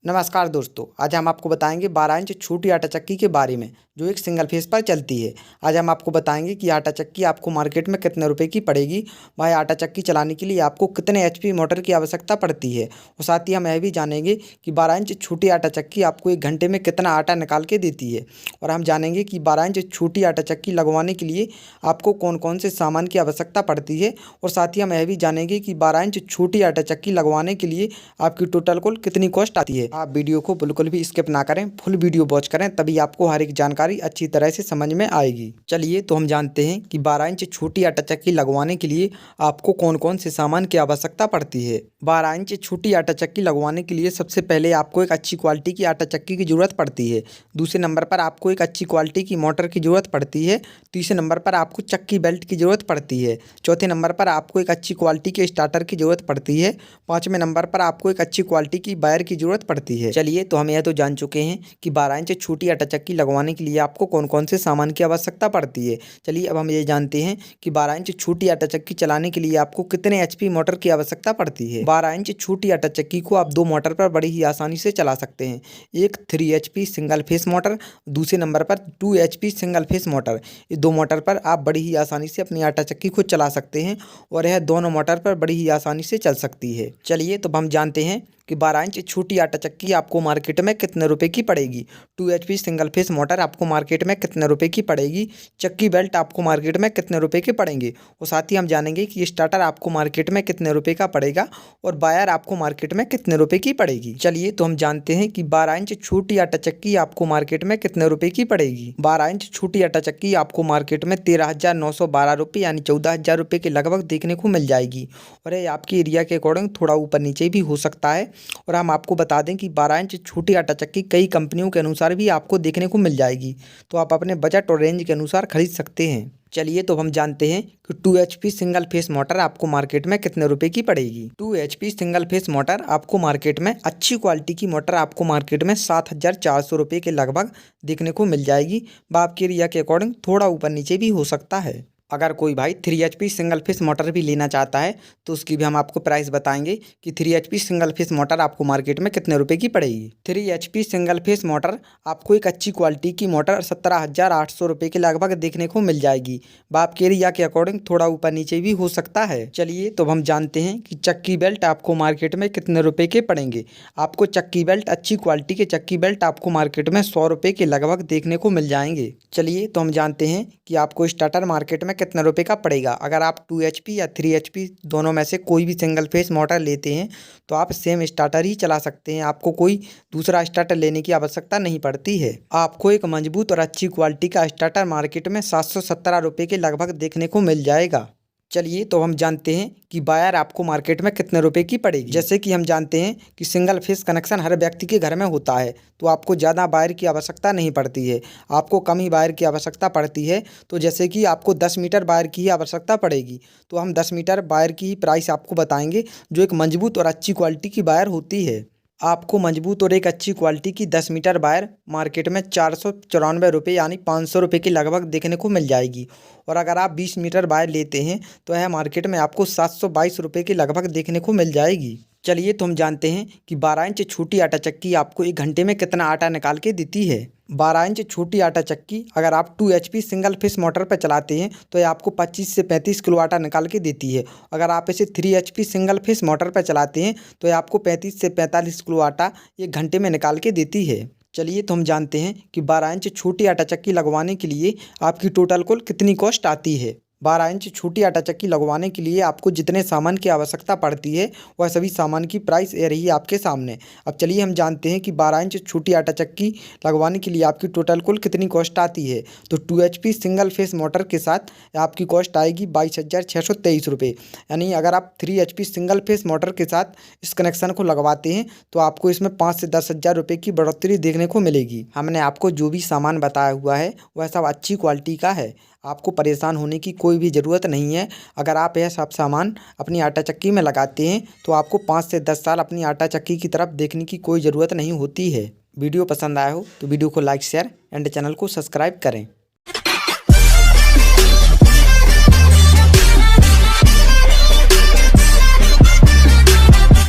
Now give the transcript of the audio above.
नमस्कार दोस्तों, आज हम आपको बताएंगे 12 इंच छोटी आटा चक्की के बारे में जो एक सिंगल फेस पर चलती है। आज हम आपको बताएंगे कि आटा चक्की आपको मार्केट में कितने रुपए की पड़ेगी। वह आटा चक्की चलाने के लिए आपको कितने एचपी मोटर की आवश्यकता पड़ती है। और साथ ही हम यह भी जानेंगे कि 12 इंच छोटी आटा चक्की आपको एक घंटे में कितना आटा निकाल के देती है। और हम जानेंगे कि 12 इंच छोटी आटा चक्की लगवाने के लिए आपको कौन कौन से सामान की आवश्यकता पड़ती है। और साथ ही हम यह भी जानेंगे कि 12 इंच छोटी आटा चक्की लगवाने के लिए आपकी टोटल कुल कितनी कॉस्ट आती है। आप वीडियो को बिल्कुल भी स्किप ना करें, फुल वीडियो वॉच करें, तभी आपको हर एक जानकारी अच्छी तरह से समझ में आएगी। चलिए तो हम जानते हैं कि 12 इंच छोटी आटा चक्की लगवाने के लिए आपको कौन कौन से सामान की आवश्यकता पड़ती है। 12 इंच छोटी आटा चक्की लगवाने के लिए सबसे पहले आपको एक अच्छी क्वालिटी की आटा चक्की की ज़रूरत पड़ती है। दूसरे नंबर पर आपको एक अच्छी क्वालिटी की मोटर की ज़रूरत पड़ती है। तीसरे नंबर पर आपको चक्की बेल्ट की ज़रूरत पड़ती है। चौथे नंबर पर आपको एक अच्छी क्वालिटी के स्टार्टर की ज़रूरत पड़ती है। पाँचवें नंबर पर आपको एक अच्छी क्वालिटी की वायर की ज़रूरत पड़ती है। चलिए तो हम यह तो जान चुके हैं कि 12 इंच छोटी आटा चक्की लगवाने के लिए आपको कौन कौन से सामान की आवश्यकता पड़ती है। चलिए अब हम ये जानते हैं कि 12 इंच छोटी आटा चक्की चलाने के लिए आपको कितने एचपी मोटर की आवश्यकता पड़ती है। 12 इंच छोटी आटा चक्की को आप 2 मोटर पर बड़ी ही आसानी से चला सकते हैं। एक 3 एचपी सिंगल फेस मोटर, दूसरे नंबर पर 2 एचपी सिंगल फेस मोटर। ये 2 मोटर पर आप बड़ी ही आसानी से अपनी आटा चक्की को चला सकते हैं और यह दोनों मोटर पर बड़ी ही आसानी से चल सकती है। चलिए तो हम जानते हैं कि 12 इंच छोटी आटा चक्की आपको मार्केट में कितने रुपए की पड़ेगी। 2 एचपी सिंगल फेस मोटर आपको मार्केट में कितने रुपए की पड़ेगी। चक्की बेल्ट आपको मार्केट में कितने रुपए के पड़ेंगे। और साथ ही हम जानेंगे कि स्टार्टर आपको मार्केट में कितने रुपए का पड़ेगा और वायर आपको मार्केट में कितने रुपए की पड़ेगी। चलिए तो हम जानते हैं कि 12 इंच छोटी आटा चक्की आपको मार्केट में कितने रुपए की पड़ेगी। 12 इंच छोटी आटा चक्की आपको मार्केट में 13,912 रुपये यानी 14,000 रुपये के लगभग देखने को मिल जाएगी। और ये आपके एरिया के अकॉर्डिंग थोड़ा ऊपर नीचे भी हो सकता है। और हम आपको बता दें कि 12 इंच छोटी आटा चक्की कई कंपनियों के अनुसार भी आपको देखने को मिल जाएगी, तो आप अपने बजट और रेंज के अनुसार खरीद सकते हैं। चलिए तो हम जानते हैं कि 2 एचपी सिंगल फेस मोटर आपको मार्केट में कितने रुपए की पड़ेगी। 2 एचपी सिंगल फेस मोटर आपको मार्केट में अच्छी क्वालिटी की मोटर आपको मार्केट में 7,400 रुपये के लगभग देखने को मिल जाएगी। आपके एरिया के अकॉर्डिंग थोड़ा ऊपर नीचे भी हो सकता है। अगर कोई भाई 3 एचपी सिंगल फेस मोटर भी लेना चाहता है तो उसकी भी हम आपको प्राइस बताएंगे कि 3 एचपी सिंगल फेस मोटर आपको मार्केट में कितने रुपए की पड़ेगी। 3 एचपी सिंगल फेस मोटर आपको एक अच्छी क्वालिटी की मोटर 17,800 रुपये के लगभग देखने को मिल जाएगी। आपके एरिया के अकॉर्डिंग थोड़ा ऊपर नीचे भी हो सकता है। चलिए तो हम जानते हैं कि चक्की बेल्ट आपको मार्केट में कितने रुपए के पड़ेंगे। आपको चक्की बेल्ट अच्छी क्वालिटी के चक्की बेल्ट आपको मार्केट में 100 रुपये के लगभग देखने को मिल जाएंगे। चलिए तो हम जानते हैं कि आपको स्टार्टर मार्केट में कितने रुपए का पड़ेगा। अगर आप 2 एचपी या 3 एचपी दोनों में से कोई भी सिंगल फेस मोटर लेते हैं तो आप सेम स्टार्टर ही चला सकते हैं। आपको कोई दूसरा स्टार्टर लेने की आवश्यकता नहीं पड़ती है। आपको एक मजबूत और अच्छी क्वालिटी का स्टार्टर मार्केट में 717 रुपये के लगभग देखने को मिल जाएगा। चलिए तो हम जानते हैं कि वायर आपको मार्केट में कितने रुपए की पड़ेगी। जैसे कि हम जानते हैं कि सिंगल फेस कनेक्शन हर व्यक्ति के घर में होता है, तो आपको ज़्यादा वायर की आवश्यकता नहीं पड़ती है, आपको कम ही वायर की आवश्यकता पड़ती है। तो जैसे कि आपको 10 मीटर वायर की ही आवश्यकता पड़ेगी, तो हम 10 मीटर वायर की ही प्राइस आपको बताएंगे जो एक मजबूत और अच्छी क्वालिटी की वायर होती है। आपको मजबूत और एक अच्छी क्वालिटी की 10 मीटर वायर मार्केट में 494 रुपये यानी 500 रुपये के लगभग देखने को मिल जाएगी। और अगर आप 20 मीटर वायर लेते हैं तो यह मार्केट में आपको 722 रुपये के लगभग देखने को मिल जाएगी। चलिए तो हम जानते हैं कि 12 इंच छोटी आटा चक्की आपको एक घंटे में कितना आटा निकाल के देती है। 12 इंच छोटी आटा चक्की अगर आप 2 एचपी सिंगल फेस मोटर पर चलाते हैं तो ये आपको 25 से 35 किलो आटा निकाल के देती है। अगर आप इसे 3 एचपी सिंगल फेस मोटर पर चलाते हैं तो ये आपको 35 से 45 किलो आटा एक घंटे में निकाल के देती है। चलिए तो हम जानते हैं कि 12 इंच छोटी आटा चक्की लगवाने के लिए आपकी टोटल कुल कितनी कॉस्ट आती है। 12 इंच छोटी आटा चक्की लगवाने के लिए आपको जितने सामान की आवश्यकता पड़ती है वह सभी सामान की प्राइस ये रही आपके सामने। अब चलिए हम जानते हैं कि 12 इंच छोटी आटा चक्की लगवाने के लिए आपकी टोटल कुल कितनी कॉस्ट आती है। तो 2 एचपी सिंगल फेस मोटर के साथ आपकी कॉस्ट आएगी 22,623 रुपये। यानी अगर आप 3 एचपी सिंगल फेस मोटर के साथ इस कनेक्शन को लगवाते हैं तो आपको इसमें 5 से 10,000 रुपये की बढ़ोतरी देखने को मिलेगी। हमने आपको जो भी सामान बताया हुआ है वह सब अच्छी क्वालिटी का है, आपको परेशान होने की कोई भी ज़रूरत नहीं है। अगर आप यह सब सामान अपनी आटा चक्की में लगाते हैं तो आपको 5 से 10 साल अपनी आटा चक्की की तरफ देखने की कोई ज़रूरत नहीं होती है। वीडियो पसंद आया हो तो वीडियो को लाइक शेयर एंड चैनल को सब्सक्राइब करें।